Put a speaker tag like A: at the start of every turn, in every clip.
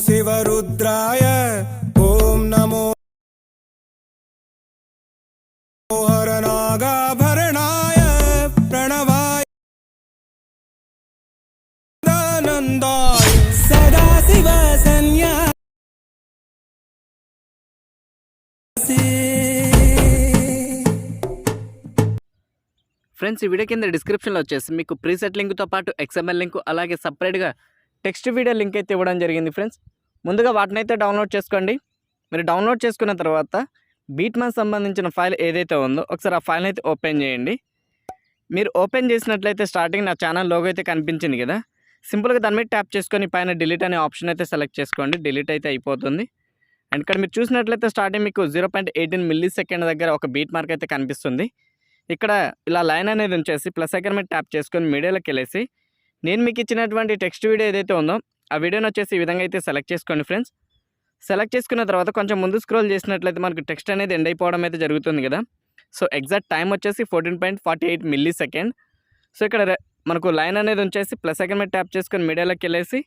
A: शिवरुद्राय ओम नमो हरनागाभरणाय प्रणवाय दानन्दाय Sadashiv
B: friends, ఈ video కింద డిస్క్రిప్షన్లో వచ్చేసి మీకు ప్రీసెట్ లింక్తో పాటు XML లింక్ అలాగే సపరేట్గా టెక్స్ట్ వీడియో లింక్ అయితే ఇవ్వడం జరిగింది. ఫ్రెండ్స్, ముందుగా వాటినైతే డౌన్లోడ్ చేసుకోండి. మీరు డౌన్లోడ్ చేసుకున్న తర్వాత బీట్మాన్ సంబంధించిన ఫైల్ ఏదైతే ఉందో ఒకసారి ఆ ఫైల్ అయితే ఓపెన్ చేయండి. మీరు ఓపెన్ చేసినట్లయితే స్టార్టింగ్ నా ఛానల్ లోగో అయితే కనిపించింది కదా, సింపుల్గా దాని మీద ట్యాప్ చేసుకొని పైన డిలీట్ అనే ఆప్షన్ అయితే సెలెక్ట్ చేసుకోండి. డిలీట్ అయితే అయిపోతుంది. అండ్ ఇక్కడ మీరు చూసినట్లయితే స్టార్టింగ్ మీకు 0.18 మిల్లీ-సెకండ్ దగ్గర ఒక బీట్ మార్క్ అయితే కనిపిస్తుంది. ఇక్కడ ఇలా లైన్ అనేది ఉంచేసి ప్లస్ ఐకాన్ మీద ట్యాప్ చేసుకొని మీడియాలోకి వెళ్ళేసి నేను మీకు ఇచ్చినటువంటి టెక్స్ట్ వీడియో ఏదైతే ఉందో ఆ వీడియోని వచ్చేసి ఈ విధంగా అయితే సెలెక్ట్ చేసుకోండి. ఫ్రెండ్స్, సెలెక్ట్ చేసుకున్న తర్వాత కొంచెం ముందు స్క్రోల్ చేసినట్లయితే మనకు టెక్స్ట్ అనేది ఎండ్ అయిపోవడం అయితే జరుగుతుంది కదా. సో ఎగ్జాక్ట్ టైం వచ్చేసి 14.48 మిల్లీ-సెకండ్. సో ఇక్కడ మనకు లైన్ అనేది ఉంచేసి ప్లస్ ఐకాన్ మీద ట్యాప్ చేసుకొని మీడియాలోకి వెళ్ళేసి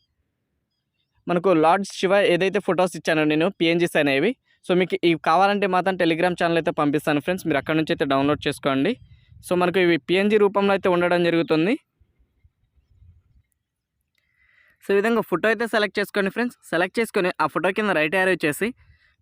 B: మనకు లార్డ్ శివ ఏదైతే ఫొటోస్ ఇచ్చానో నేను PNGs అనేవి, సో మీకు ఇవి కావాలంటే మాత్రం టెలిగ్రామ్ ఛానల్ అయితే పంపిస్తాను. ఫ్రెండ్స్, మీరు అక్కడ నుంచి అయితే డౌన్లోడ్ చేసుకోండి. సో మనకు ఇవి PNG రూపంలో అయితే ఉండడం జరుగుతుంది. సో ఈ విధంగా ఫోటో అయితే సెలెక్ట్ చేసుకోండి. ఫ్రెండ్స్, సెలెక్ట్ చేసుకొని ఆ ఫోటో కింద రైట్ యారో చేసి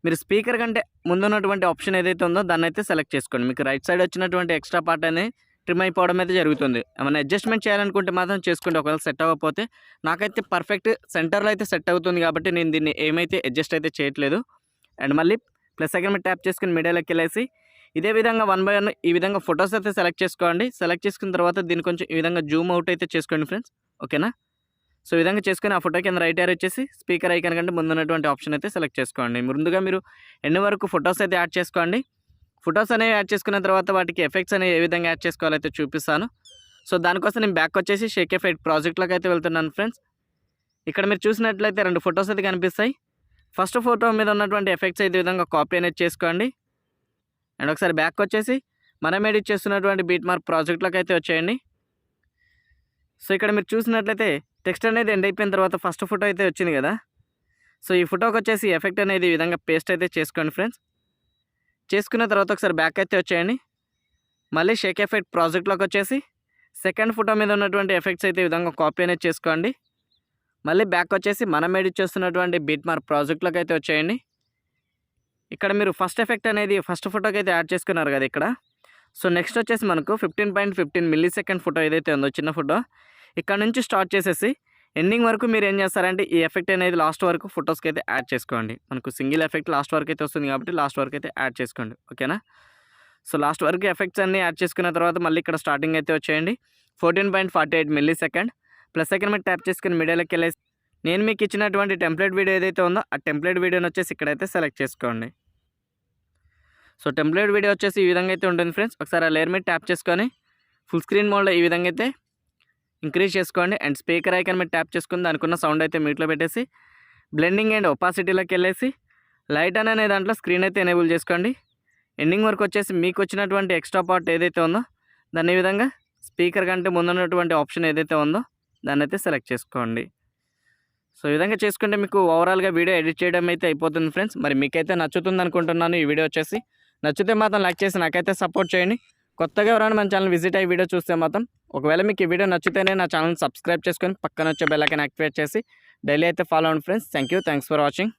B: మీరు స్పీకర్ కంటే ముందున్నటువంటి ఆప్షన్ ఏదైతే ఉందో దాన్ని అయితే సెలెక్ట్ చేసుకోండి. మీకు రైట్ సైడ్ వచ్చినటువంటి ఎక్స్ట్రా పార్ట్ అనేది ట్రిమ్ అయిపోవడం అయితే జరుగుతుంది. ఏమైనా అడ్జస్ట్మెంట్ చేయాలనుకుంటే మాత్రం చేసుకోండి. ఒకవేళ సెట్ అవ్వకపోతే నాకైతే పర్ఫెక్ట్ సెంటర్లో అయితే సెట్ అవుతుంది కాబట్టి నేను దీన్ని ఏమైతే అడ్జస్ట్ అయితే చేయట్లేదు. అండ్ మళ్ళీ ప్లస్ ఐకాన్ మీద ట్యాప్ చేసుకుని మీడియాలోకి వెళ్ళేసి ఇదే విధంగా 1 by 1 ఈ విధంగా ఫొటోస్ అయితే సెలెక్ట్ చేసుకోండి. సెలెక్ట్ చేసుకున్న తర్వాత దీన్ని కొంచెం ఈ విధంగా జూమ్ అవుట్ అయితే చేసుకోండి. ఫ్రెండ్స్, ఓకేనా? సో ఈ విధంగా చేసుకొని ఆ ఫోటో కింద రైట్ యారో వచ్చేసి స్పీకర్ ఐకాన్ కంటే ముందున్నటువంటి ఆప్షన్ అయితే సెలెక్ట్ చేసుకోండి. ముందుగా మీరు ఎన్ని వరకు ఫొటోస్ అయితే యాడ్ చేసుకోండి. ఫొటోస్ అనేవి యాడ్ చేసుకున్న తర్వాత వాటికి ఎఫెక్ట్స్ అనేవి ఏ విధంగా యాడ్ చేసుకోవాలో అయితే చూపిస్తాను. సో దానికోసం నేను బ్యాక్ వచ్చేసి షేక్ ఎఫెక్ట్ ప్రాజెక్ట్లోకి అయితే వెళ్తున్నాను. ఫ్రెండ్స్, ఇక్కడ మీరు చూసినట్లయితే 2 ఫొటోస్ అయితే కనిపిస్తాయి. ఫస్ట్ ఫోటో మీద ఉన్నటువంటి ఎఫెక్ట్స్ అయితే విధంగా కాపీ అనేది చేసుకోండి. అండ్ ఒకసారి బ్యాక్ వచ్చేసి మనం ఎడిట్ చేస్తున్నటువంటి బీట్ మార్క్ ప్రాజెక్ట్లోకి అయితే వచ్చేయండి. సో ఇక్కడ మీరు చూసినట్లయితే టెక్స్ట్ అనేది ఎండ్ అయిపోయిన తర్వాత ఫస్ట్ ఫోటో అయితే వచ్చింది కదా. సో ఈ ఫోటోకి వచ్చేసి ఎఫెక్ట్ అనేది ఈ విధంగా పేస్ట్ అయితే చేసుకోండి. ఫ్రెండ్స్, చేసుకున్న తర్వాత ఒకసారి బ్యాక్ అయితే వచ్చేయండి. మళ్ళీ షేక్ ఎఫెక్ట్ ప్రాజెక్ట్లోకి వచ్చేసి సెకండ్ ఫోటో మీద ఉన్నటువంటి ఎఫెక్ట్స్ అయితే ఈ విధంగా కాపీ అనేది చేసుకోండి. మళ్ళీ బ్యాక్ వచ్చేసి మనం ఎడిట్ చేస్తున్నటువంటి బీట్ మార్క్ ప్రాజెక్ట్లోకి అయితే వచ్చేయండి. ఇక్కడ మీరు ఫస్ట్ ఎఫెక్ట్ అనేది ఫస్ట్ ఫోటోకి అయితే యాడ్ చేసుకున్నారు కదా ఇక్కడ. సో నెక్స్ట్ వచ్చేసి మనకు 15.15 మిల్లీ-సెకండ్ ఫోటో ఏదైతే ఉందో చిన్న ఫోటో ఇక్కడ నుంచి స్టార్ట్ చేసేసి ఎండింగ్ వరకు మీరు ఏం చేస్తారంటే ఈ ఎఫెక్ట్ అనేది లాస్ట్ వరకు ఫొటోస్కి అయితే యాడ్ చేసుకోండి. మనకు సింగిల్ ఎఫెక్ట్ లాస్ట్ వరకు అయితే వస్తుంది కాబట్టి లాస్ట్ వరకు అయితే యాడ్ చేసుకోండి, ఓకేనా? సో లాస్ట్ వరకు ఎఫెక్ట్స్ అన్నీ యాడ్ చేసుకున్న తర్వాత మళ్ళీ ఇక్కడ స్టార్టింగ్ అయితే వచ్చేయండి. 14.48 మిల్లీ-సెకండ్ ప్లస్ సెకండ్ మీద ట్యాప్ చేసుకుని మీడియాలోకి వెళ్ళేసి నేను మీకు ఇచ్చినటువంటి టెంప్లెట్ వీడియో ఏదైతే ఉందో ఆ టెంప్లెట్ వీడియోని వచ్చేసి ఇక్కడైతే సెలెక్ట్ చేసుకోండి. సో టెంప్లెట్ వీడియో వచ్చేసి ఈ విధంగా అయితే ఉంటుంది. ఫ్రెండ్స్, ఒకసారి ఆ లేయర్ మీద ట్యాప్ చేసుకొని ఫుల్ స్క్రీన్ మోడ్లో ఈ విధంగా అయితే ఇంక్రీజ్ చేసుకోండి. అండ్ స్పీకర్ ఐకాన్ మీద ట్యాప్ చేసుకుని దానికున్న సౌండ్ అయితే మ్యూట్లో పెట్టేసి బ్లెండింగ్ అండ్ ఒపాసిటీలోకి వెళ్ళేసి లైట్ అనే దాంట్లో స్క్రీన్ అయితే ఎనేబుల్ చేసుకోండి. ఎండింగ్ వరకు వచ్చేసి మీకు వచ్చినటువంటి ఎక్స్ట్రా పార్ట్ ఏదైతే ఉందో దాన్ని ఈ విధంగా స్పీకర్ కంటే ముందున్నటువంటి ఆప్షన్ ఏదైతే ఉందో దాన్ని అయితే సెలెక్ట్ చేసుకోండి. సో ఈ విధంగా చేసుకుంటే మీకు ఓవరాల్గా వీడియో ఎడిట్ చేయడం అయితే అయిపోతుంది. ఫ్రెండ్స్, మరి మీకైతే నచ్చుతుంది అనుకుంటున్నాను. ఈ వీడియో వచ్చేసి నచ్చితే మాత్రం లైక్ చేసి నాకైతే సపోర్ట్ చేయండి. కొత్తగా ఎవరైనా మన ఛానల్ విజిట్ అయ్యి వీడియో చూస్తే మాత్రం ఒకవేళ మీకు ఈ వీడియో నచ్చితేనే నా ఛానల్ సబ్స్క్రైబ్ చేసుకొని పక్కన వచ్చే బెల్ ఐకాన్ యాక్టివేట్ చేసి డైలీ అయితే ఫాలో అవ్వండి. Friends, thanks for watching.